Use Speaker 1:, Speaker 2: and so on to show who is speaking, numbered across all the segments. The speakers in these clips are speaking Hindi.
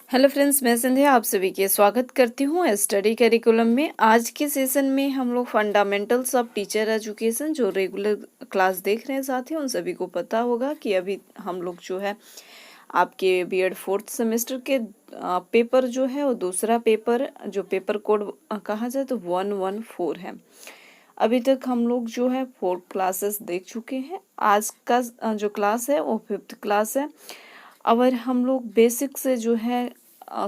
Speaker 1: हेलो फ्रेंड्स, मैं संध्या आप सभी के स्वागत करती हूँ स्टडी करिकुलम में। आज के सेशन में हम लोग फंडामेंटल्स ऑफ टीचर एजुकेशन जो रेगुलर क्लास देख रहे हैं साथियों, उन सभी को पता होगा कि अभी हम लोग जो है आपके बीएड फोर्थ सेमेस्टर के पेपर जो है वो दूसरा पेपर जो पेपर कोड कहा जाए तो 114 है। अभी तक हम लोग जो है 4 क्लासेस देख चुके हैं। आज का जो क्लास है वो 5th क्लास है। अगर हम लोग बेसिक से जो है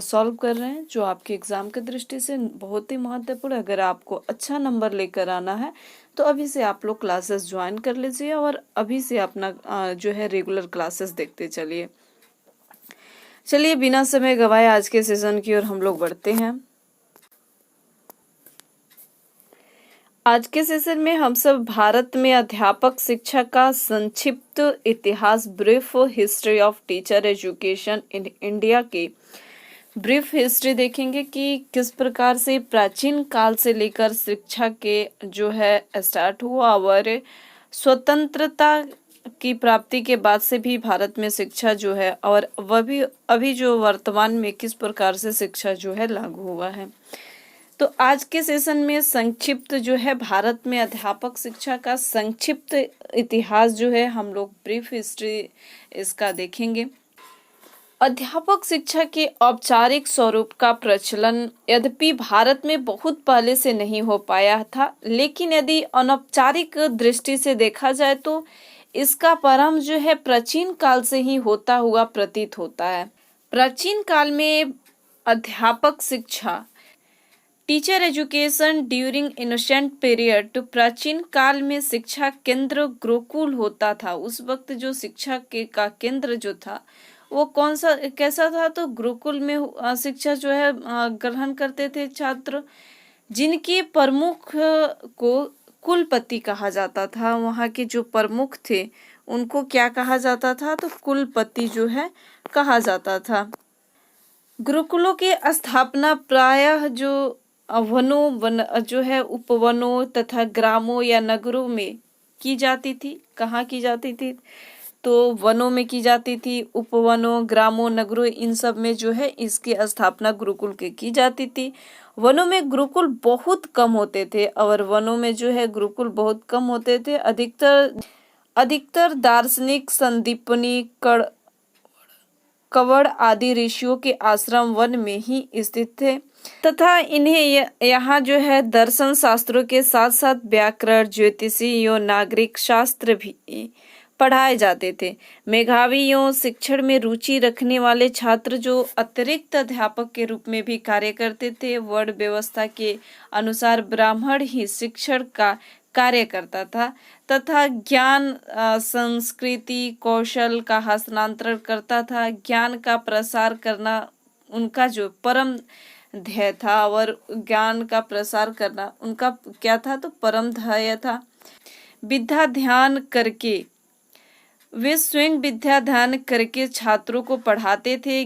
Speaker 1: सॉल्व कर रहे हैं, जो आपके एग्ज़ाम की दृष्टि से बहुत ही महत्वपूर्ण। अगर आपको अच्छा नंबर लेकर आना है तो अभी से आप लोग क्लासेस ज्वाइन कर लीजिए और अभी से अपना जो है रेगुलर क्लासेस देखते चलिए। चलिए बिना समय गवाए आज के सेशन की ओर हम लोग बढ़ते हैं। आज के सेशन में हम सब भारत में अध्यापक शिक्षा का संक्षिप्त इतिहास, brief history of teacher education in India के ब्रीफ हिस्ट्री देखेंगे कि किस प्रकार से प्राचीन काल से लेकर शिक्षा के जो है स्टार्ट हुआ और स्वतंत्रता की प्राप्ति के बाद से भी भारत में शिक्षा जो है और वह भी अभी जो वर्तमान में किस प्रकार से शिक्षा जो है लागू हुआ है। तो आज के सेशन में संक्षिप्त जो है भारत में अध्यापक शिक्षा का संक्षिप्त इतिहास जो है हम लोग ब्रीफ हिस्ट्री इसका देखेंगे। अध्यापक शिक्षा के औपचारिक स्वरूप का प्रचलन यद्यपि भारत में बहुत पहले से नहीं हो पाया था, लेकिन यदि अनौपचारिक दृष्टि से देखा जाए तो इसका प्रारंभ जो है प्राचीन काल से ही होता हुआ प्रतीत होता है। प्राचीन काल में अध्यापक शिक्षा teacher education during innocent period, प्राचीन काल में शिक्षा केंद्र गुरुकुल होता था। उस वक्त जो शिक्षा के का केंद्र जो था वो कौन सा कैसा था, तो गुरुकुल में शिक्षा जो है ग्रहण करते थे छात्र, जिनके प्रमुख को कुलपति कहा जाता था। वहाँ के जो प्रमुख थे उनको क्या कहा जाता था, तो कुलपति जो है कहा जाता था। गुरुकुलों की स्थापना प्रायः जो वन जो है उपवनों तथा ग्रामों या नगरों में की जाती थी। कहाँ की जाती थी, तो वनों में की जाती थी, उपवनों, ग्रामों, नगरों, इन सब में जो है इसकी स्थापना गुरुकुल की जाती थी। वनों में गुरुकुल बहुत कम होते थे और वनों में जो है गुरुकुल बहुत कम होते थे। अधिकतर दार्शनिक, संदीपनी, कवड़ आदि ऋषियों के आश्रम वन में ही स्थित थे तथा इन्हें यहाँ जो है दर्शन शास्त्रों के साथ साथ व्याकरण, ज्योतिषी एवं नागरिक शास्त्र भी पढ़ाए जाते थे। मेधावी एवं शिक्षण में रुचि रखने वाले छात्र जो अतिरिक्त अध्यापक के रूप में भी कार्य करते थे। वर्ण व्यवस्था के अनुसार ब्राह्मण ही शिक्षण का कार्य करता था तथा ज्ञान, संस्कृति, कौशल का हस्तांतरण करता था। ज्ञान का प्रसार करना उनका जो परम ध्येय था और ज्ञान का प्रसार करना उनका क्या था, तो परम ध्येय था। विद्या ध्यान करके वे स्वयं विद्या ध्यान करके छात्रों को पढ़ाते थे।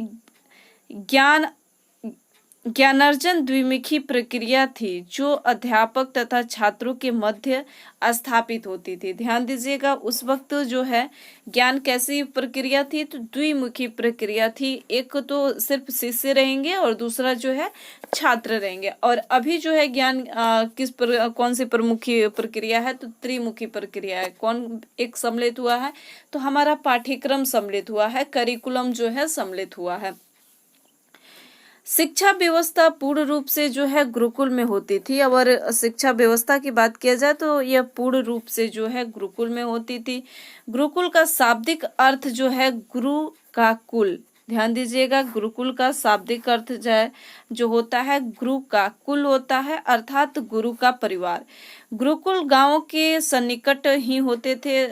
Speaker 1: ज्ञानार्जन द्विमुखी प्रक्रिया थी जो अध्यापक तथा छात्रों के मध्य स्थापित होती थी। ध्यान दीजिएगा, उस वक्त जो है ज्ञान कैसी प्रक्रिया थी, तो द्विमुखी प्रक्रिया थी। एक तो सिर्फ शिष्य रहेंगे और दूसरा जो है छात्र रहेंगे। और अभी जो है ज्ञान कौन सी प्रमुखी प्रक्रिया है, तो त्रिमुखी प्रक्रिया है। कौन एक सम्मिलित हुआ है, तो हमारा पाठ्यक्रम सम्मिलित हुआ है, करिकुलम जो है सम्मिलित हुआ है। शिक्षा व्यवस्था पूर्ण रूप से जो है गुरुकुल में होती थी। और शिक्षा व्यवस्था की बात किया जाए तो यह पूर्ण रूप से जो है गुरुकुल में होती थी। गुरुकुल का शाब्दिक अर्थ जो है गुरु का कुल। ध्यान दीजिएगा, गुरुकुल का शाब्दिक अर्थ जो होता है गुरु का कुल होता है, अर्थात गुरु का परिवार। गुरुकुल गांवों के सन्निकट ही होते थे।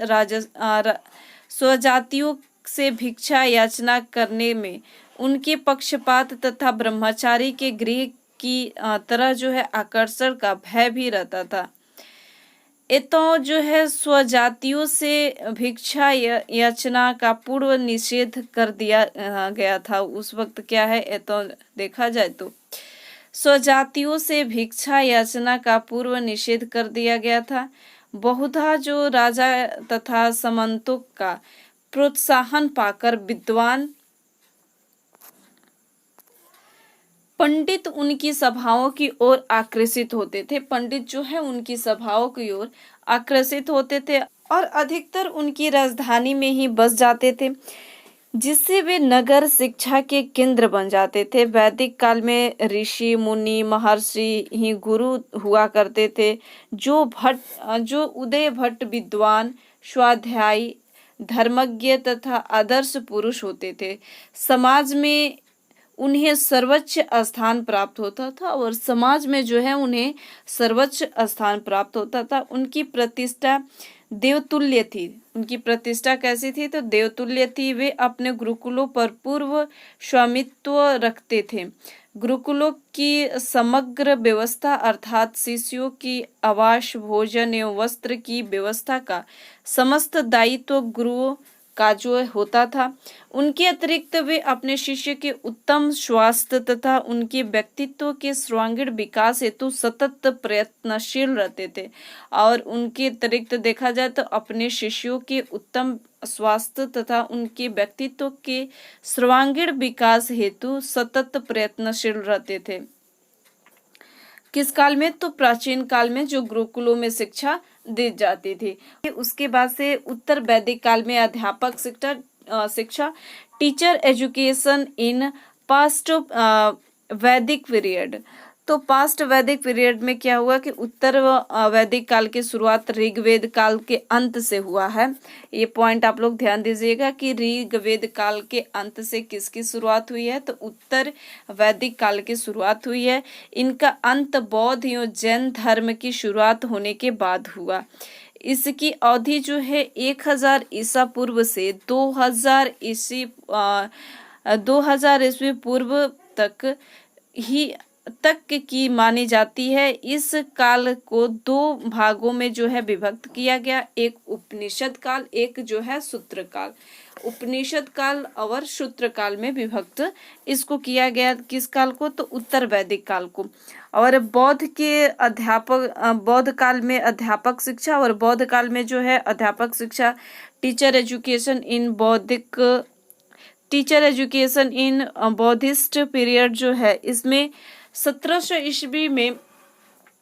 Speaker 1: स्वजातियों से भिक्षा याचना करने में उनके पक्षपात तथा ब्रह्मचारी के गृह की तरह जो है आकर्षण का भय भी रहता था। तो जो है स्वजातियों से भिक्षा याचना का पूर्व निषेध कर दिया गया था। उस वक्त क्या है, तो देखा जाए तो स्वजातियों से भिक्षा याचना का पूर्व निषेध कर दिया गया था। बहुधा जो राजा तथा सामंतों का प्रोत्साहन पाकर विद्वान पंडित उनकी सभाओं की ओर आकर्षित होते थे। पंडित जो है उनकी सभाओं की ओर आकर्षित होते थे और अधिकतर उनकी राजधानी में ही बस जाते थे, जिससे वे नगर शिक्षा के केंद्र बन जाते थे। वैदिक काल में ऋषि मुनि महर्षि ही गुरु हुआ करते थे, जो उदय भट्ट विद्वान, स्वाध्यायी, धर्मज्ञ तथा आदर्श पुरुष होते थे। समाज में उन्हें सर्वोच्च स्थान प्राप्त होता था और समाज में जो है उन्हें सर्वोच्च स्थान प्राप्त होता था। उनकी प्रतिष्ठा देवतुल्य थी। उनकी प्रतिष्ठा कैसी थी? तो देवतुल्य थी। वे अपने गुरुकुलों पर पूर्ण स्वामित्व रखते थे। गुरुकुलों की समग्र व्यवस्था अर्थात शिष्यों की आवास, भोजन एवं वस्त्र की व्यवस्था का समस्त दायित्व गुरुओं का जो होता था। उनके अतिरिक्त वे अपने शिष्य के उत्तम स्वास्थ्य तथा उनके व्यक्तित्व के सर्वांगीण विकास हेतु सतत प्रयत्नशील रहते थे। और उनके अतिरिक्त देखा जाए तो अपने शिष्यों के उत्तम स्वास्थ्य तथा उनके व्यक्तित्व के सर्वांगीण विकास हेतु सतत प्रयत्नशील रहते थे। किस काल में? तो प्राचीन काल में जो गुरुकुलों में शिक्षा दी जाती थी। उसके बाद से उत्तर वैदिक काल में अध्यापक शिक्षा टीचर एजुकेशन इन पास्ट वैदिक पीरियड। तो पास्ट वैदिक पीरियड में क्या हुआ कि उत्तर वैदिक काल की शुरुआत ऋग्वेद काल के अंत से हुआ है। ये पॉइंट आप लोग ध्यान दीजिएगा कि ऋग्वेद काल के अंत से किसकी शुरुआत हुई है? तो उत्तर वैदिक काल की शुरुआत हुई है। इनका अंत बौद्ध एवं जैन धर्म की शुरुआत होने के बाद हुआ। इसकी अवधि जो है 1000 ईसा पूर्व से 2000 ईस्वी पूर्व तक की मानी जाती है। इस काल को दो भागों में जो है विभक्त किया गया, एक उपनिषद काल, एक जो है सूत्र काल। उपनिषद काल और सूत्र काल में विभक्त इसको किया गया। किस काल को? तो उत्तर वैदिक काल को। और बौद्ध काल में अध्यापक शिक्षा और बौद्ध काल में जो है अध्यापक शिक्षा टीचर एजुकेशन इन बौद्धिस्ट पीरियड जो है, इसमें 1700 ईस्वी में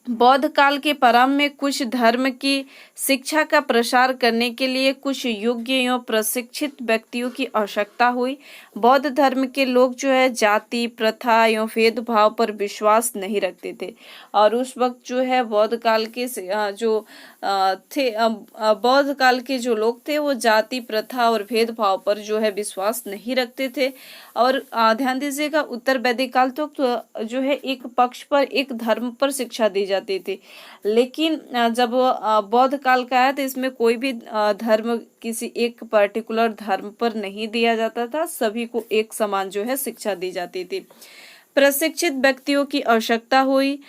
Speaker 1: बौद्ध काल के प्रारंभ में कुछ धर्म की शिक्षा का प्रसार करने के लिए कुछ योग्य एवं प्रशिक्षित व्यक्तियों की आवश्यकता हुई। बौद्ध धर्म के लोग जो है जाति प्रथा एवं भेदभाव पर विश्वास नहीं रखते थे। और उस वक्त जो है बौद्ध काल के बौद्ध काल के जो लोग थे वो जाति प्रथा और भेदभाव पर जो है विश्वास नहीं रखते थे। और ध्यान दीजिएगा उत्तर वैदिक काल तो जो है एक पक्ष पर एक धर्म पर शिक्षा दी जाती थी। लेकिन जब बौद्ध काल का आया तो इसमें कोई भी धर्म किसी एक पर्टिकुलर धर्म पर नहीं दिया जाता था, सभी को एक समान जो है शिक्षा दी जाती थी। प्रशिक्षित व्यक्तियों की आवश्यकता हुई।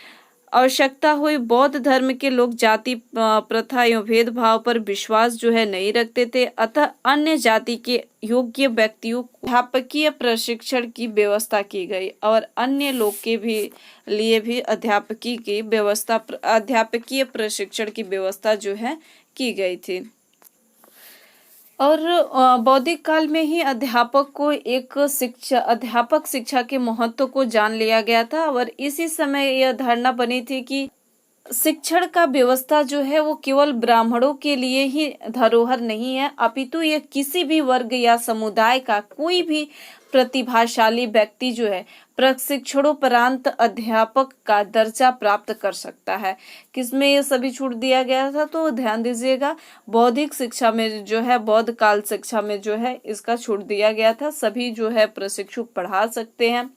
Speaker 1: बौद्ध धर्म के लोग जाति प्रथा एवं भेदभाव पर विश्वास जो है नहीं रखते थे, अतः अन्य जाति के योग्य व्यक्तियों को अध्यापकीय प्रशिक्षण की व्यवस्था की गई और अन्य लोग के लिए भी अध्यापकीय प्रशिक्षण की व्यवस्था जो है की गई थी। और बौद्धिक काल में ही अध्यापक शिक्षा के महत्व को जान लिया गया था। और इसी समय यह धारणा बनी थी कि शिक्षण का व्यवस्था जो है वो केवल ब्राह्मणों के लिए ही धरोहर नहीं है, अपितु यह किसी भी वर्ग या समुदाय का कोई भी प्रतिभाशाली व्यक्ति जो है प्रशिक्षणोपरांत अध्यापक का दर्जा प्राप्त कर सकता है। किसमें ये सभी छूट दिया गया था? तो ध्यान दीजिएगा बौद्धिक शिक्षा में जो है, बौद्ध काल शिक्षा में जो है इसका छूट दिया गया था। सभी जो है प्रशिक्षु पढ़ा सकते हैं।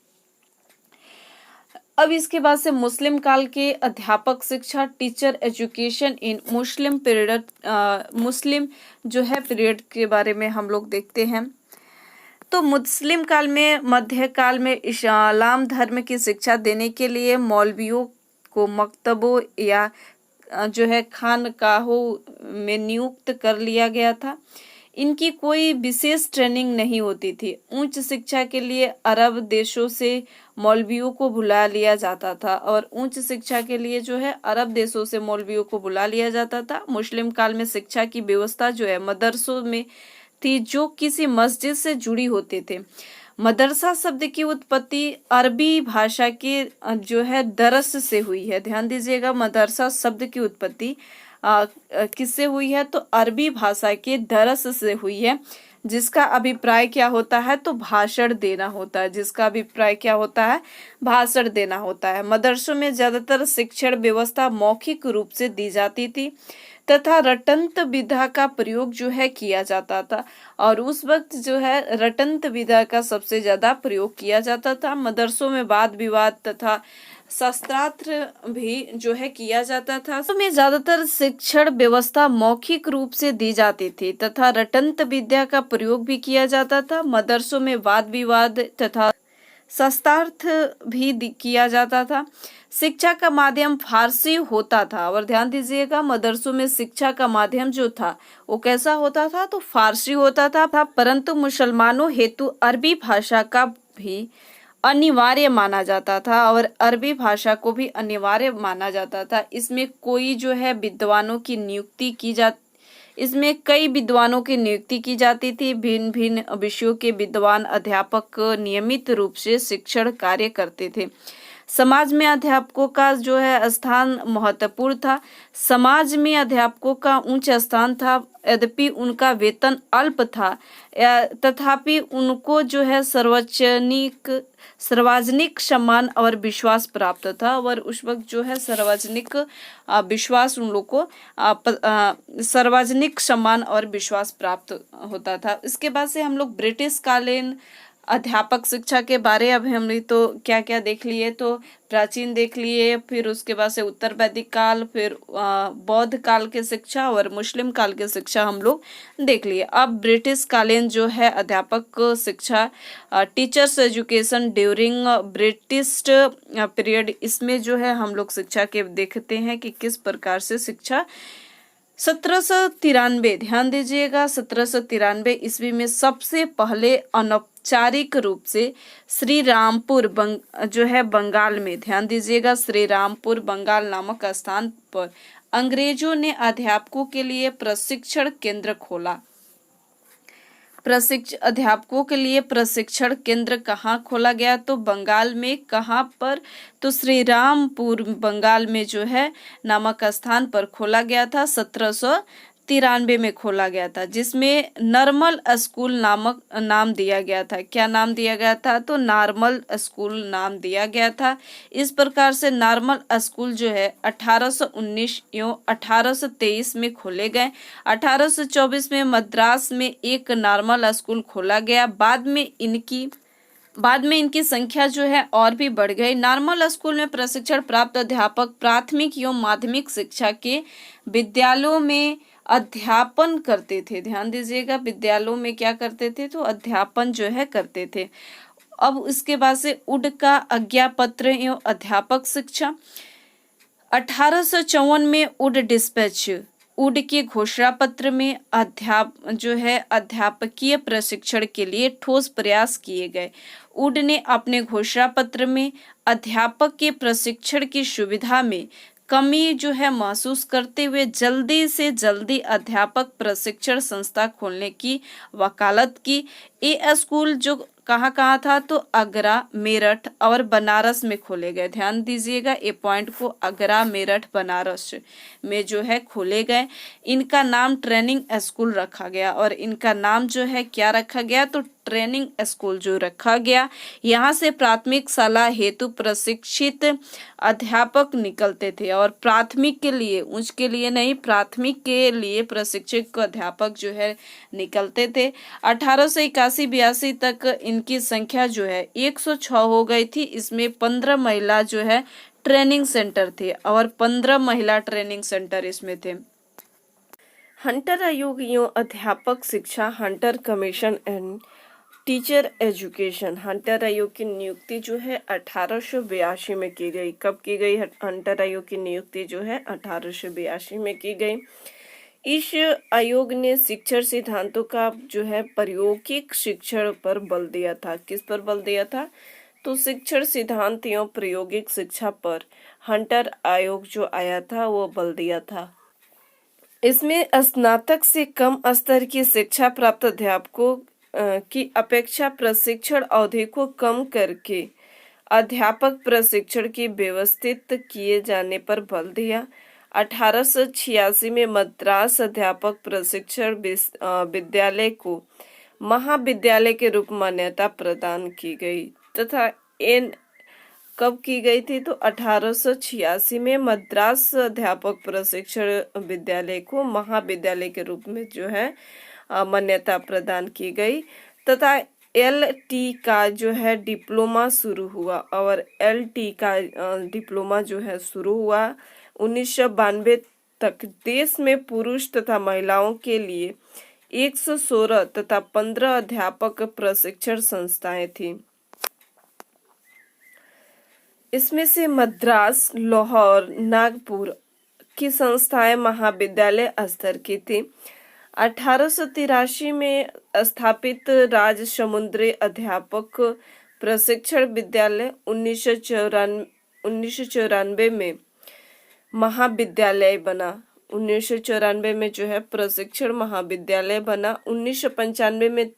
Speaker 1: अब इसके बाद से मुस्लिम काल के अध्यापक शिक्षा टीचर एजुकेशन इन मुस्लिम जो है पीरियड के बारे में हम लोग देखते हैं। तो मुस्लिम काल में मध्यकाल में इस्लाम धर्म की शिक्षा देने के लिए मौलवियों को मकतबों या जो है खानकाहों में नियुक्त कर लिया गया था। इनकी कोई विशेष ट्रेनिंग नहीं होती थी। उच्च शिक्षा के लिए अरब देशों से मौलवियों को बुला लिया जाता था और उच्च शिक्षा के लिए जो है अरब देशों से मौलवियों को बुला लिया जाता था। मुस्लिम काल में शिक्षा की व्यवस्था जो है मदरसों में थी, जो किसी मस्जिद से जुड़ी होते थे। मदरसा शब्द की उत्पत्ति अरबी भाषा के जो है दरस से हुई है। ध्यान दीजिएगा, मदरसा शब्द की उत्पत्ति किससे हुई है? तो अरबी भाषा के दरस से हुई है, जिसका अभिप्राय क्या होता है? तो भाषण देना होता है। जिसका अभिप्राय क्या होता है? भाषण देना होता है। मदरसों में ज्यादातर शिक्षण व्यवस्था मौखिक रूप से दी जाती थी तथा रटंत विधा का प्रयोग जो है किया जाता था, और उस वक्त जो है रटंत विधा का सबसे ज्यादा प्रयोग किया जाता था। मदरसों में वाद विवाद तथा शास्त्रार्थ भी जो है किया जाता था। तो में ज्यादातर शिक्षण व्यवस्था मौखिक रूप से दी जाती थी तथा रटंत विद्या का प्रयोग भी किया जाता था। मदरसों में वाद विवाद तथा शास्त्रार्थ भी किया जाता था। शिक्षा का माध्यम फारसी होता था, और ध्यान दीजिएगा, मदरसों में शिक्षा का माध्यम जो था वो कैसा होता था? तो फारसी होता था, परंतु मुसलमानों हेतु अरबी भाषा का भी अनिवार्य माना जाता था, और अरबी भाषा को भी अनिवार्य माना जाता था। इसमें कोई जो है विद्वानों की नियुक्ति की जाती, इसमें कई विद्वानों की नियुक्ति की जाती थी। भिन्न भिन्न विषयों के विद्वान अध्यापक नियमित रूप से शिक्षण कार्य करते थे। समाज में अध्यापकों का जो है स्थान महत्वपूर्ण था। समाज में अध्यापकों का उच्च स्थान था, यद्यपि उनका वेतन अल्प था, तथापि उनको जो है सार्वजनिक सम्मान और विश्वास प्राप्त था। और उस वक्त जो है सार्वजनिक विश्वास उन लोग को सार्वजनिक सम्मान और विश्वास प्राप्त होता था। इसके बाद से हम लोग ब्रिटिश कालीन अध्यापक शिक्षा के बारे अब हमने तो क्या क्या देख लिए, तो प्राचीन देख लिए, फिर उसके बाद से उत्तर वैदिक काल, फिर बौद्ध काल के शिक्षा और मुस्लिम काल के शिक्षा हम लोग देख लिए। अब ब्रिटिश कालीन जो है अध्यापक शिक्षा, teachers education during British period, इसमें जो है हम लोग शिक्षा के देखते हैं कि किस प्रकार से शिक्षा 1793, ध्यान दीजिएगा, 1793 ईस्वी में सबसे पहले अनौपचारिक रूप से श्री रामपुर जो है बंगाल में, ध्यान दीजिएगा, श्री रामपुर बंगाल नामक स्थान पर अंग्रेजों ने अध्यापकों के लिए प्रशिक्षण केंद्र खोला। अध्यापकों के लिए प्रशिक्षण केंद्र कहाँ खोला गया? तो बंगाल में। कहाँ पर? तो श्री रामपुर बंगाल में जो है नामक स्थान पर खोला गया था। 1793 में खोला गया था, जिसमें नॉर्मल स्कूल नामक नाम दिया गया था। क्या नाम दिया गया था? तो नॉर्मल स्कूल नाम दिया गया था। इस प्रकार से नॉर्मल स्कूल जो है 1819 एवं 1823 में खोले गए। 1824 में मद्रास में एक नॉर्मल स्कूल खोला गया। बाद में इनकी संख्या जो है और भी बढ़ गई। नॉर्मल स्कूल में प्रशिक्षण प्राप्त अध्यापक प्राथमिक एवं माध्यमिक शिक्षा के विद्यालयों में अध्यापन करते थे। ध्यान दीजिएगा, विद्यालयों में क्या करते थे? तो अध्यापन जो है करते थे। अब उसके बाद से उड का आज्ञा पत्र एवं अध्यापक शिक्षा, 1854 में उड डिस्पैच, उड के घोषणा पत्र में अध्यापकीय प्रशिक्षण के लिए ठोस प्रयास किए गए। उड ने अपने घोषणा पत्र में अध्यापक के प्रशिक्षण की सुविधा में कमी जो है महसूस करते हुए जल्दी से जल्दी अध्यापक प्रशिक्षण संस्था खोलने की वकालत की। ये स्कूल जो कहाँ था? तो आगरा, मेरठ और बनारस में खोले गए। ध्यान दीजिएगा, ये पॉइंट को, आगरा, मेरठ, बनारस में जो है खोले गए। इनका नाम ट्रेनिंग स्कूल रखा गया, और इनका नाम जो है क्या रखा गया? तो ट्रेनिंग स्कूल जो रखा गया। यहाँ से प्राथमिक शाला हेतु प्रशिक्षित अध्यापक निकलते थे, और प्राथमिक के लिए, उच्च के लिए नहीं, प्राथमिक के लिए प्रशिक्षित अध्यापक जो है निकलते थे। 1881-82 तक इनकी संख्या जो है 106 हो गई थी। इसमें 15 महिला जो है ट्रेनिंग सेंटर थे, और 15 महिला ट्रेनिंग सेंटर इसमें थे। हंटर आयोग एवं अध्यापक शिक्षा, Hunter commission and teacher education. Hunter आयोग की नियुक्ति जो है 1882 में की गई। कब की गई? हंटर आयोग की नियुक्ति जो है 1882 में की गई। इस आयोग ने शिक्षण सिद्धांतों का जो है प्रायोगिक शिक्षण पर बल दिया था। किस पर बल दिया था? तो शिक्षण सिद्धांत एवं प्रायोगिक शिक्षा पर हंटर आयोग जो आया था वो बल दिया था। इसमें स्नातक से कम स्तर की शिक्षा प्राप्त अध्यापकों की अपेक्षा प्रशिक्षण अवधि को कम करके अध्यापक प्रशिक्षण की व्यवस्थित किए जाने पर बल दिया। 1886 में मद्रास अध्यापक प्रशिक्षण विद्यालय को महाविद्यालय के रूप मान्यता प्रदान की गई तथा एन कब की गई थी तो 1886 में मद्रास अध्यापक प्रशिक्षण विद्यालय को महाविद्यालय के रूप में जो है मान्यता प्रदान की गई तथा LT का जो है डिप्लोमा शुरू हुआ और LT का डिप्लोमा जो है शुरू हुआ 1992 तक। देश में पुरुष तथा महिलाओं के लिए 116 तथा 15 अध्यापक प्रशिक्षण संस्थाएं थी। इसमें से मद्रास, लाहौर, नागपुर की संस्थाएं महाविद्यालय स्तर की थी। 1883 में स्थापित राजसमुंद्री अध्यापक प्रशिक्षण विद्यालय 1994 में महाविद्यालय बना। 1994 में जो है प्रशिक्षण महाविद्यालय बना। 1995 में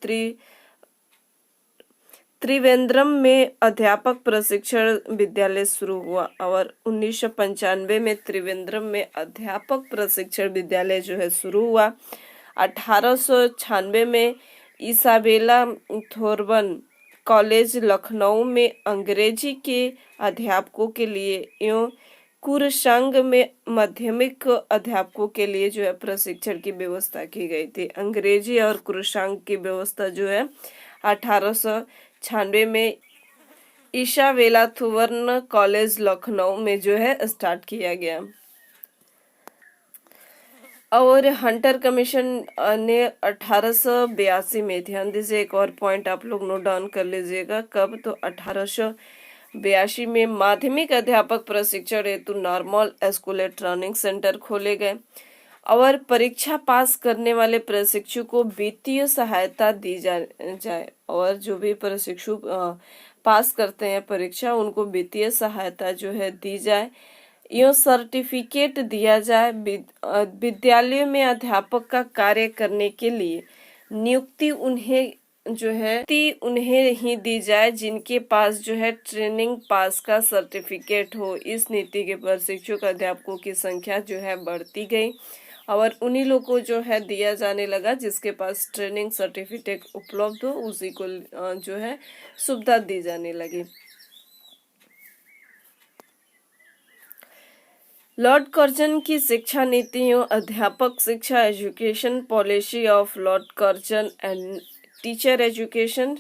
Speaker 1: त्रिवेंद्रम में अध्यापक प्रशिक्षण विद्यालय शुरू हुआ और 1995 में त्रिवेंद्रम में अध्यापक प्रशिक्षण विद्यालय जो है शुरू हुआ। 1896 में इसाबेला थोर्बन कॉलेज लखनऊ में अंग्रेजी के अध्यापकों के लिए एवं कुरुशांग में माध्यमिक अध्यापकों के लिए जो है प्रशिक्षण की व्यवस्था की गई थी। अंग्रेजी और कुरुशांग की व्यवस्था जो है 1896 में इसाबेला थोर्बन कॉलेज लखनऊ में जो है स्टार्ट किया गया। और हंटर कमीशन ने 1882 में, ध्यान दीजिए एक और पॉइंट आप लोग नोट डाउन कर लीजिएगा, कब तो 1882 में माध्यमिक अध्यापक प्रशिक्षण हेतु नॉर्मल स्कूल ट्रेनिंग सेंटर खोले गए और परीक्षा पास करने वाले प्रशिक्षु को वित्तीय सहायता दी जाए और जो भी प्रशिक्षु पास करते हैं परीक्षा उनको वित्तीय सहायता जो है दी जाए, यो सर्टिफिकेट दिया जाए। विद्यालयों में अध्यापक का कार्य करने के लिए नियुक्ति उन्हें ही दी जाए जिनके पास जो है ट्रेनिंग पास का सर्टिफिकेट हो। इस नीति के प्रशिक्षुक अध्यापकों की संख्या जो है बढ़ती गई और उन्हीं लोगों को जो है दिया जाने लगा जिसके पास ट्रेनिंग सर्टिफिकेट उपलब्ध हो, उसी को जो है सुविधा दी जाने लगी। लॉर्ड कर्जन की शिक्षा नीतियों अध्यापक शिक्षा education policy of Lord Curzon and teacher education.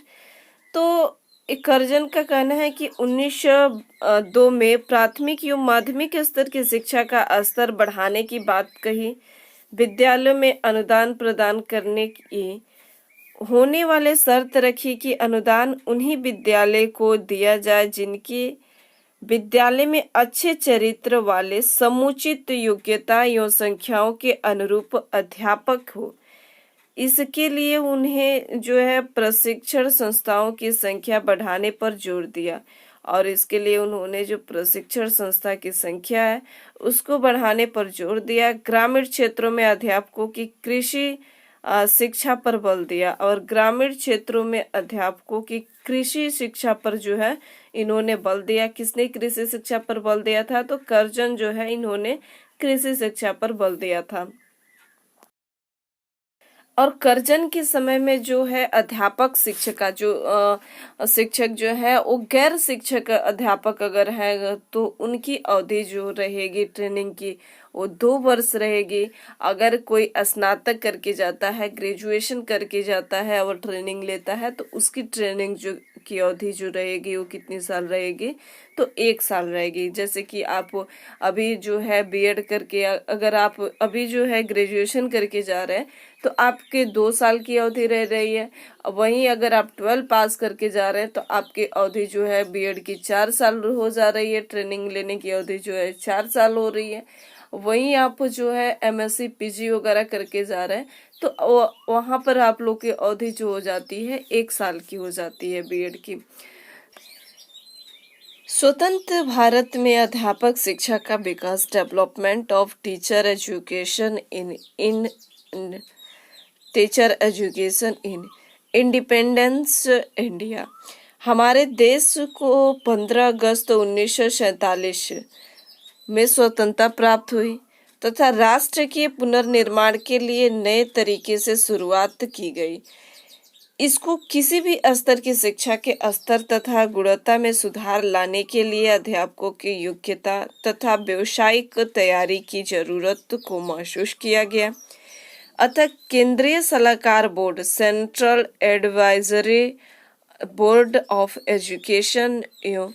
Speaker 1: तो कर्जन का कहना है कि 1902 में प्राथमिक एवं माध्यमिक स्तर की शिक्षा का स्तर बढ़ाने की बात कही। विद्यालयों में अनुदान प्रदान करने की होने वाले शर्त रखी कि अनुदान उन्हीं विद्यालय को दिया जाए जिनकी विद्यालय में अच्छे चरित्र वाले समुचित योग्यता एवं संख्याओं के अनुरूप अध्यापक हो। इसके लिए उन्हें जो है प्रशिक्षण संस्थाओं की संख्या बढ़ाने पर जोर दिया और इसके लिए उन्होंने जो प्रशिक्षण संस्था की संख्या है उसको बढ़ाने पर जोर दिया। ग्रामीण क्षेत्रों में अध्यापकों की कृषि शिक्षा पर बल दिया और ग्रामीण क्षेत्रों में अध्यापकों की कृषि शिक्षा पर जो है इन्होंने बल दिया। किसने कृषि शिक्षा पर बल दिया था तो कर्जन जो है इन्होंने कृषि शिक्षा पर बल दिया था। और कर्जन के समय में जो है अध्यापक शिक्षक जो शिक्षक जो है वो गैर शिक्षक अध्यापक अगर है तो उनकी अवधि जो रहेगी ट्रेनिंग की वो 2 वर्ष रहेगी। अगर कोई स्नातक करके जाता है, ग्रेजुएशन करके जाता है और ट्रेनिंग लेता है तो उसकी ट्रेनिंग जो की अवधि जो रहेगी वो कितनी साल रहेगी तो 1 साल रहेगी। जैसे कि आप अभी जो है बीएड करके अगर आप अभी जो है ग्रेजुएशन करके जा रहे हैं तो आपके 2 साल की अवधि रह रही है। वहीं अगर आप 12 पास करके जा रहे हैं तो आपकी अवधि जो है बीएड की 4 साल हो जा रही है, ट्रेनिंग लेने की अवधि जो है 4 साल हो रही है। वहीं आप जो है एमएससी पीजी वगैरह करके जा रहे हैं तो वहां पर आप लोग की अवधि जो हो जाती है 1 साल की हो जाती है बीएड की। स्वतंत्र भारत में अध्यापक शिक्षा का विकास, development of teacher education in teacher education in independence India. हमारे देश को 15 अगस्त 1947 में स्वतंत्रता प्राप्त हुई तथा राष्ट्र के पुनर्निर्माण के लिए नए तरीके से शुरुआत की गई। इसको किसी भी स्तर की शिक्षा के स्तर तथा गुणवत्ता में सुधार लाने के लिए अध्यापकों की योग्यता तथा व्यावसायिक तैयारी की जरूरत को महसूस किया गया। अतः केंद्रीय सलाहकार board, central advisory board of education एवं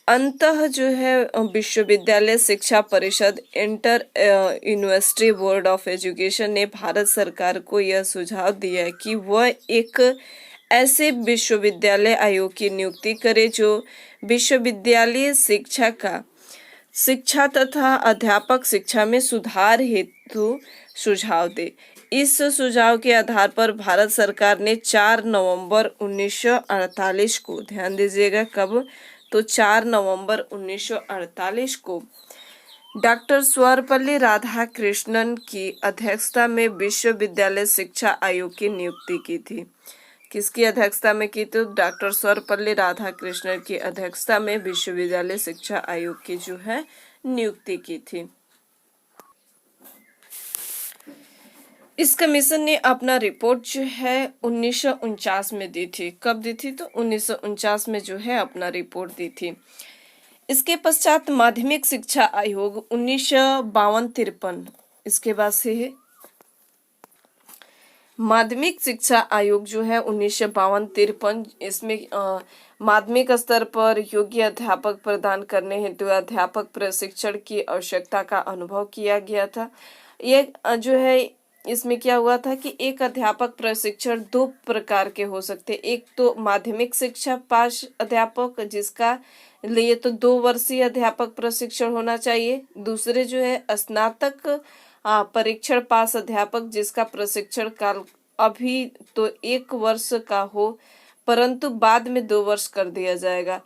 Speaker 1: अंतः जो है विश्वविद्यालय शिक्षा परिषद, inter university board of education ने भारत सरकार को यह सुझाव दिया कि वह एक ऐसे विश्वविद्यालय आयोग की नियुक्ति करे जो विश्वविद्यालय शिक्षा तथा अध्यापक शिक्षा में सुधार हेतु सुझाव दे। इस सुझाव के आधार पर भारत सरकार ने 4 नवंबर 1948 को, ध्यान दीजिएगा कब, तो 4 नवंबर 1948 को डॉक्टर सर्वपल्ली राधाकृष्णन की अध्यक्षता में विश्वविद्यालय शिक्षा आयोग की नियुक्ति की थी। किसकी अध्यक्षता में की? तो डॉक्टर सर्वपल्ली राधाकृष्णन की अध्यक्षता में विश्वविद्यालय शिक्षा आयोग की जो है नियुक्ति की थी। इस कमीशन ने अपना रिपोर्ट जो है 1949 में दी थी। कब दी थी? तो 1949 में जो है अपना रिपोर्ट दी थी। इसके पश्चात माध्यमिक शिक्षा आयोग 1952-53, इसके बाद से माध्यमिक शिक्षा आयोग जो है 1952-53, इसमें माध्यमिक स्तर पर योग्य अध्यापक प्रदान करने हेतु अध्यापक प्रशिक्षण की आवश्यकता का अनुभव किया गया था। ये जो है इसमें क्या हुआ था कि एक अध्यापक प्रशिक्षण 2 प्रकार के हो सकते। एक तो माध्यमिक शिक्षा पास अध्यापक, जिसका लिए तो 2 वर्षीय अध्यापक प्रशिक्षण होना चाहिए। दूसरे जो है स्नातक परीक्षण पास अध्यापक, जिसका प्रशिक्षण काल अभी तो 1 वर्ष का हो परंतु बाद में 2 वर्ष कर दिया जाएगा।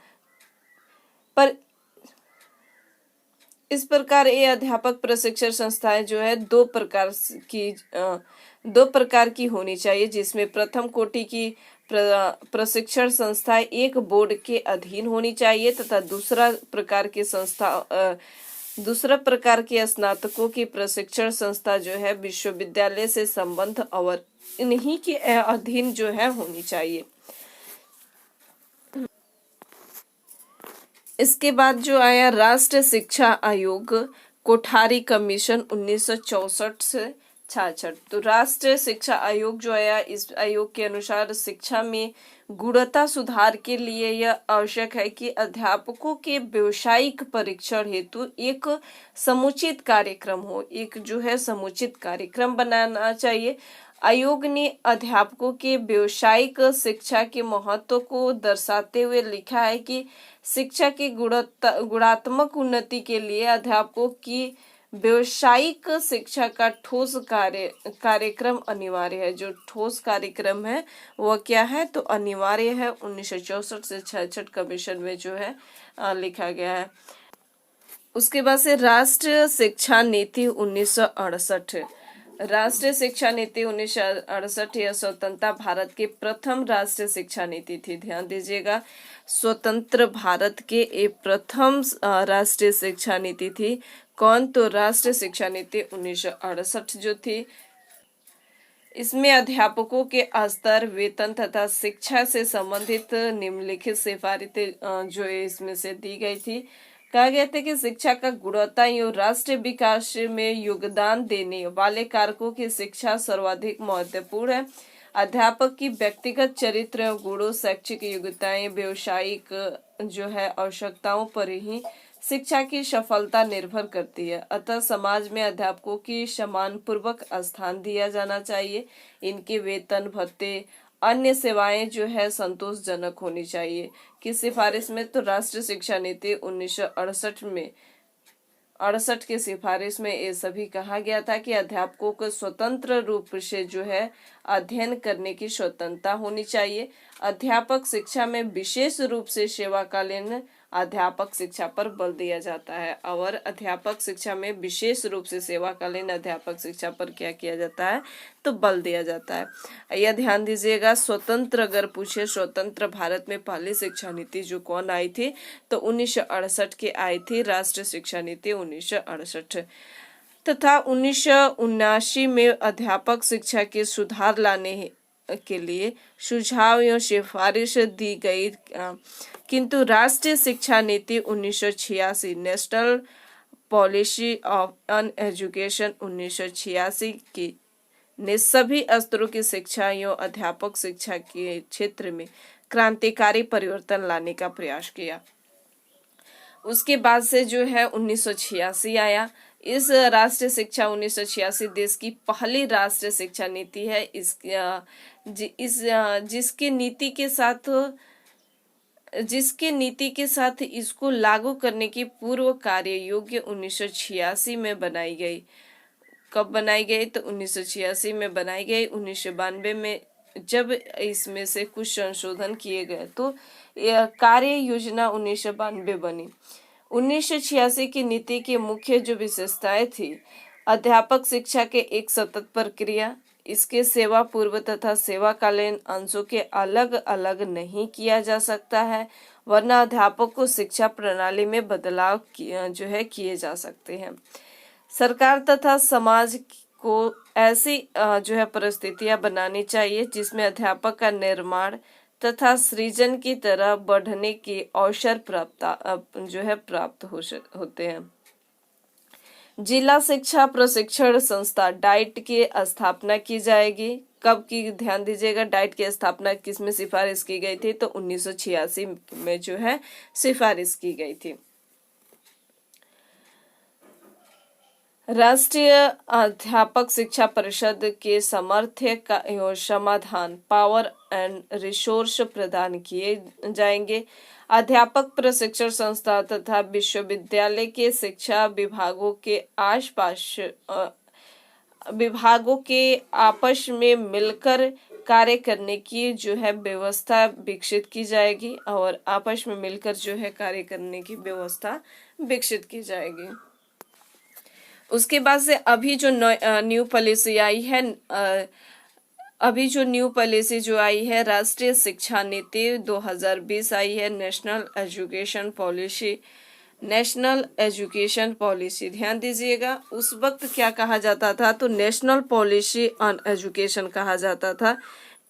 Speaker 1: पर इस प्रकार ये अध्यापक प्रशिक्षण संस्थाएं जो है 2 प्रकार की होनी चाहिए, जिसमें प्रथम कोटि की प्रशिक्षण संस्थाएं एक बोर्ड के अधीन होनी चाहिए तथा दूसरा प्रकार के स्नातकों की प्रशिक्षण संस्था जो है विश्वविद्यालय से संबंध और इन्हीं के अधीन जो है होनी चाहिए। इसके बाद जो आया राष्ट्रीय शिक्षा आयोग, कोठारी कमीशन 1964 से 66। तो राष्ट्रीय शिक्षा आयोग जो आया, इस आयोग के अनुसार शिक्षा में गुणवत्ता सुधार के लिए यह आवश्यक है कि अध्यापकों के व्यावसायिक परीक्षण हेतु एक समुचित कार्यक्रम हो। एक जो है समुचित कार्यक्रम बनाना चाहिए। आयोग ने अध्यापकों के व्यावसायिक शिक्षा के महत्व को दर्शाते हुए लिखा है कि शिक्षा की गुणात्मक उन्नति के लिए अध्यापकों की व्यावसायिक शिक्षा का ठोस कार्यक्रम अनिवार्य है। जो ठोस कार्यक्रम है वह क्या है? तो अनिवार्य है। 1964 से 66 कमीशन में जो है लिखा गया है। उसके बाद से राष्ट्रीय शिक्षा नीति 1968। राष्ट्रीय शिक्षा नीति 1968 यह स्वतंत्रता भारत के प्रथम राष्ट्रीय शिक्षा नीति थी। ध्यान दीजिएगा, स्वतंत्र भारत के एक प्रथम राष्ट्रीय शिक्षा नीति थी। कौन? तो राष्ट्रीय शिक्षा नीति 1968 जो थी। इसमें अध्यापकों के स्तर, वेतन तथा शिक्षा से संबंधित निम्नलिखित सिफारिशें जो इसमें से दी गई थी। कहा गया था कि शिक्षा का गुणवत्ता एवं राष्ट्रीय विकास में योगदान देने वाले कारकों की शिक्षा सर्वाधिक महत्वपूर्ण है। अध्यापक की व्यक्तिगत चरित्र एवं गुणों, शैक्षिक योग्यताएं, व्यावसायिक जो है आवश्यकताओं पर ही शिक्षा की सफलता निर्भर करती है। अतः समाज में अध्यापकों की सम्मानपूर्वक स्थान दिया जाना चाहिए। इनके वेतन, भत्ते, अन्य सेवाएं जो है संतोषजनक होनी चाहिए। किस सिफारिश में? तो राष्ट्रीय शिक्षा नीति 1968 में 68 की सिफारिश में ये सभी कहा गया था कि अध्यापकों को स्वतंत्र रूप से जो है अध्ययन करने की स्वतंत्रता होनी चाहिए। अध्यापक शिक्षा में विशेष रूप से सेवाकालीन अध्यापक शिक्षा पर बल दिया जाता है। और अध्यापक शिक्षा में विशेष रूप से सेवाकालीन अध्यापक शिक्षा पर क्या किया जाता है, तो बल दिया जाता है। यह ध्यान दीजिएगा, स्वतंत्र अगर पूछे, स्वतंत्र भारत में पहली शिक्षा नीति जो कौन आई थी, तो 1968 की आई थी, राष्ट्रीय शिक्षा नीति 1968। तथा 1979 में अध्यापक शिक्षा के सुधार लाने के लिए सुझाव एवं सिफारिश दी गई, किंतु राष्ट्रीय शिक्षा नीति 1986 national policy of on education 1986 की ने सभी स्तरों की शिक्षा एवं अध्यापक शिक्षा के क्षेत्र में क्रांतिकारी परिवर्तन लाने का प्रयास किया। उसके बाद से जो है 1986 आया। इस राष्ट्रीय शिक्षा 1986 देश की पहली राष्ट्रीय शिक्षा नीति है। जिसके नीति के साथ इसको लागू करने की पूर्व कार्य योग्य 1986 में बनाई गई। कब बनाई गई, तो 1986 में बनाई गई। 1992 में जब इसमें से कुछ संशोधन किए गए तो यह कार्य योजना 1992 बनी। 1986 की नीति की मुख्य जो विशेषताएं थी, अध्यापक शिक्षा के एक सतत प्रक्रिया, इसके सेवा पूर्व तथा सेवाकालीन अंशों के अलग अलग नहीं किया जा सकता है, वरना अध्यापक को शिक्षा प्रणाली में बदलाव किए जा सकते हैं। सरकार तथा समाज को ऐसी परिस्थितियां बनानी चाहिए जिसमें अध्यापक का निर्माण तथा सृजन की तरह बढ़ने के अवसर प्राप्त होते हैं। जिला शिक्षा प्रशिक्षण संस्था डाइट की स्थापना की जाएगी। कब की, ध्यान दीजिएगा, डाइट की स्थापना किसमें सिफारिश की गई थी, तो 1986 में सिफारिश की गई थी। राष्ट्रीय अध्यापक शिक्षा परिषद के सामर्थ्य का एवं समाधान पावर एंड रिसोर्स प्रदान किए जाएंगे। अध्यापक प्रशिक्षण संस्था तथा विश्वविद्यालय के शिक्षा विभागों के आपस में मिलकर कार्य करने की व्यवस्था विकसित की जाएगी और आपस में मिलकर कार्य करने की व्यवस्था विकसित की जाएगी। उसके बाद से अभी जो न्यू पॉलिसी आई है, राष्ट्रीय शिक्षा नीति 2020 आई है, नेशनल एजुकेशन पॉलिसी। ध्यान दीजिएगा, उस वक्त क्या कहा जाता था, तो नेशनल पॉलिसी ऑन एजुकेशन कहा जाता था,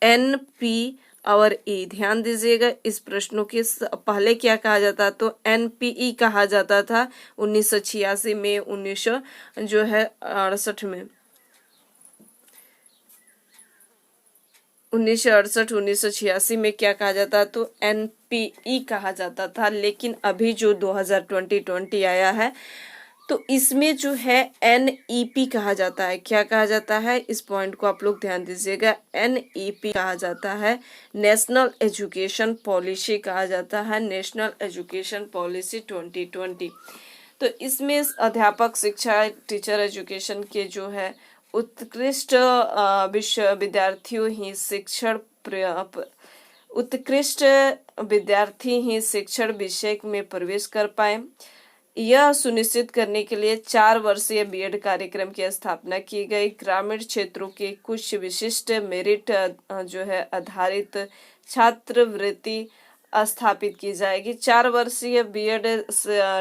Speaker 1: NP और E। ध्यान दीजिएगा, इस प्रश्नों के पहले क्या कहा जाता, तो NPE कहा जाता था 1986 में, 1968 में, 1986 में क्या कहा जाता, तो NPE कहा जाता था। लेकिन अभी जो 2020 आया है तो इसमें NEP कहा जाता है। क्या कहा जाता है, इस पॉइंट को आप लोग ध्यान दीजिएगा, NEP कहा जाता है, नेशनल एजुकेशन पॉलिसी कहा जाता है, नेशनल एजुकेशन पॉलिसी 2020। तो इसमें अध्यापक शिक्षा, टीचर एजुकेशन के उत्कृष्ट विद्यार्थी ही शिक्षण विषय में प्रवेश कर पाए। यह सुनिश्चित करने के लिए 4 वर्षीय बीएड कार्यक्रम की स्थापना की गई। ग्रामीण क्षेत्रों के कुछ विशिष्ट मेरिट आधारित छात्रवृत्ति स्थापित की जाएगी। 4 वर्षीय बीएड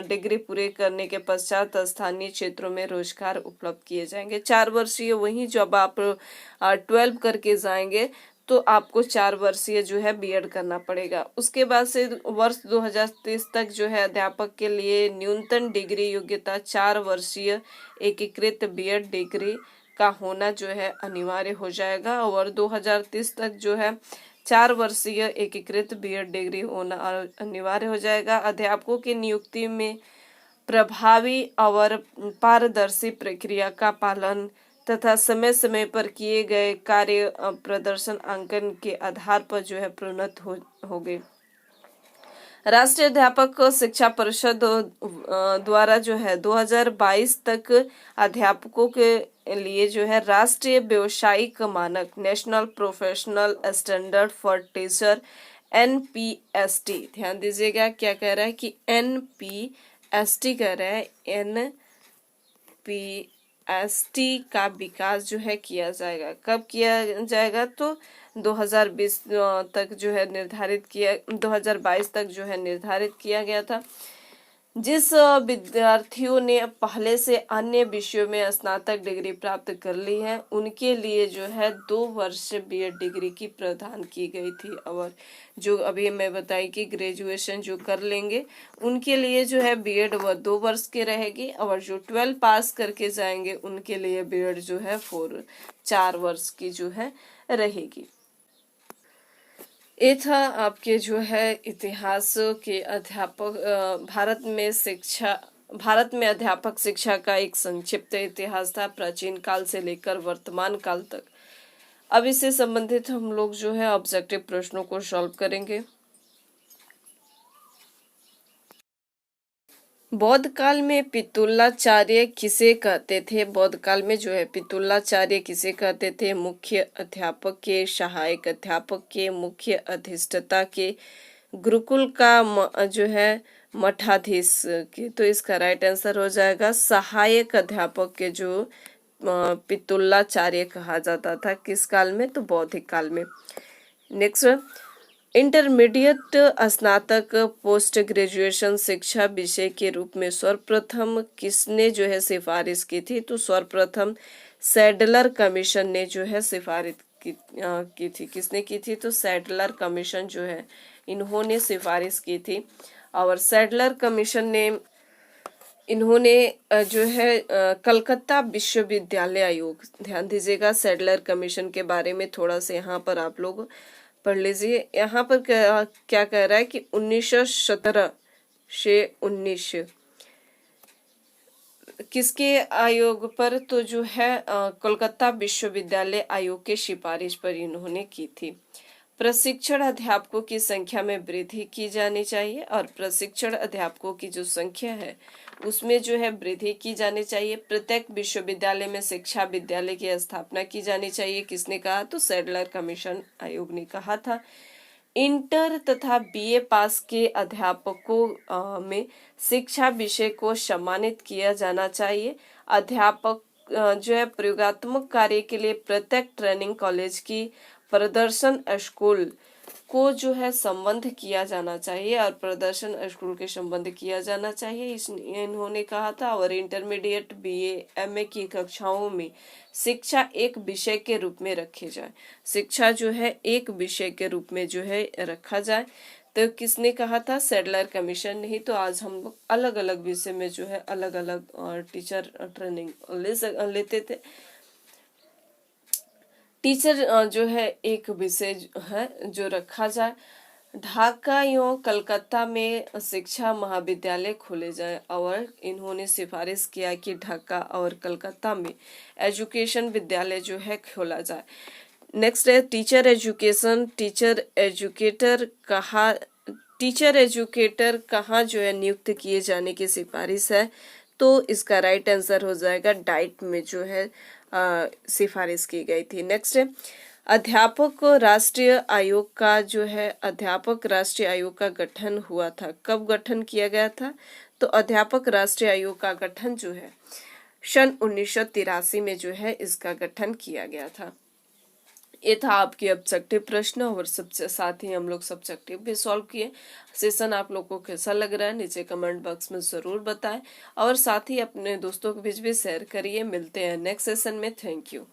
Speaker 1: डिग्री पूरे करने के पश्चात स्थानीय क्षेत्रों में रोजगार उपलब्ध किए जाएंगे। 4 वर्षीय, वहीं जब आप 12 करके जाएंगे तो आपको 4 वर्षीय बीएड करना पड़ेगा। उसके बाद से वर्ष 2030 तक अध्यापक के लिए न्यूनतम डिग्री योग्यता 4 वर्षीय एकीकृत बीएड डिग्री का होना अनिवार्य हो जाएगा। और 2030 तक 4 वर्षीय एकीकृत बीएड डिग्री होना अनिवार्य हो जाएगा। अध्यापकों की नियुक्ति में प्रभावी और पारदर्शी प्रक्रिया का पालन तथा समय समय पर किए गए कार्य प्रदर्शन अंकन के आधार पर प्रोन्नत होंगे। राष्ट्रीय अध्यापक शिक्षा परिषद द्वारा 2022 तक अध्यापकों के लिए राष्ट्रीय व्यावसायिक मानक national professional standard for teacher NPST, ध्यान दीजिएगा क्या कह रहा है कि NPST कह रहा है, NPST का विकास जो है किया जाएगा। कब किया जाएगा? तो 2020 तक जो है निर्धारित किया, 2022 तक जो है निर्धारित किया गया था। जिस विद्यार्थियों ने पहले से अन्य विषयों में स्नातक डिग्री प्राप्त कर ली है, उनके लिए जो है 2 वर्ष बीएड डिग्री की प्रदान की गई थी। और जो अभी मैं बताई कि ग्रेजुएशन जो कर लेंगे उनके लिए जो है बीएड वह 2 वर्ष की रहेगी, और जो 12 पास करके जाएंगे उनके लिए बीएड जो है 4 वर्ष की जो है रहेगी। ये था आपके जो है इतिहास के अध्यापक, भारत में अध्यापक शिक्षा का एक संक्षिप्त इतिहास था, प्राचीन काल से लेकर वर्तमान काल तक। अब इससे संबंधित हम लोग जो है ऑब्जेक्टिव प्रश्नों को सॉल्व करेंगे। बौद्ध काल में पितुलाचार्य किसे कहते थे? बौद्ध काल में जो है पितुलाचार्य किसे कहते थे? मुख्य अध्यापक के, सहायक अध्यापक के, मुख्य अधिष्ठाता के, गुरुकुल का जो है मठाधीश के। तो इसका राइट आंसर हो जाएगा सहायक अध्यापक के जो पितुलाचार्य कहा जाता था। किस काल में? तो बौद्धिक काल में। नेक्स्ट, इंटरमीडिएट स्नातक पोस्ट ग्रेजुएशन शिक्षा विषय के रूप में सर्वप्रथम किसने जो है सिफारिश की थी? तो सर्वप्रथम सैडलर कमीशन ने जो है सिफारिश की थी। किसने की थी? तो सैडलर कमीशन जो है इन्होंने सिफारिश की थी। और सैडलर कमीशन ने इन्होंने जो है कलकत्ता विश्वविद्यालय आयोग, ध्यान दीजिएगा सैडलर कमीशन के बारे में थोड़ा सा यहाँ पर आप लोग पढ़ लीजिए। यहाँ पर क्या कह रहा है कि 1917 से 19 किसके आयोग पर? तो जो है कोलकाता विश्वविद्यालय आयोग के सिफारिश पर इन्होंने की थी। प्रशिक्षण अध्यापकों की संख्या में वृद्धि की जानी चाहिए, और प्रशिक्षण अध्यापकों की जो संख्या है उसमें जो है वृद्धि की जानी चाहिए। प्रत्येक विश्वविद्यालय में शिक्षा विद्यालय की स्थापना की जानी चाहिए। किसने कहा? तो सैडलर कमीशन आयोग ने कहा था। इंटर तथा बीए पास के अध्यापकों में शिक्षा विषय को सम्मानित किया जाना चाहिए। अध्यापक जो है प्रयोगात्मक कार्य के लिए प्रत्येक ट्रेनिंग कॉलेज की प्रदर्शन स्कूल को जो है संबंध किया जाना चाहिए, और प्रदर्शन स्कूल के संबंध किया जाना चाहिए इन्होंने कहा था। और इंटरमीडिएट बीए एमए की कक्षाओं में शिक्षा एक विषय के रूप में रखे जाए। शिक्षा जो है एक विषय के रूप में जो है रखा जाए। तो किसने कहा था? सैडलर कमीशन नहीं। तो आज हम लोग अलग अलग विषय में जो है अलग अलग टीचर ट्रेनिंग लेते थे। टीचर जो है एक विषय है जो रखा जाए। ढाका एवं कलकत्ता में शिक्षा महाविद्यालय खोले जाए, और इन्होंने सिफारिश किया कि ढाका और कलकत्ता में एजुकेशन विद्यालय जो है खोला जाए। नेक्स्ट है टीचर एजुकेशन। टीचर एजुकेटर कहाँ जो है नियुक्त किए जाने की सिफारिश है? तो इसका राइट आंसर हो जाएगा डाइट में जो है सिफारिश की गई थी। नेक्स्ट है अध्यापक राष्ट्रीय आयोग का जो है अध्यापक राष्ट्रीय आयोग का गठन हुआ था। कब गठन किया गया था? तो अध्यापक राष्ट्रीय आयोग का गठन जो है सन 1983 में जो है इसका गठन किया गया था। ये था आपके ऑब्जेक्टिव प्रश्न, और सबसे साथ ही हम लोग सब्जेक्टिव भी सॉल्व किए। सेशन आप लोग को कैसा लग रहा है नीचे कमेंट बॉक्स में जरूर बताएं, और साथ ही अपने दोस्तों के बीच भी शेयर करिए। मिलते हैं नेक्स्ट सेशन में। Thank you.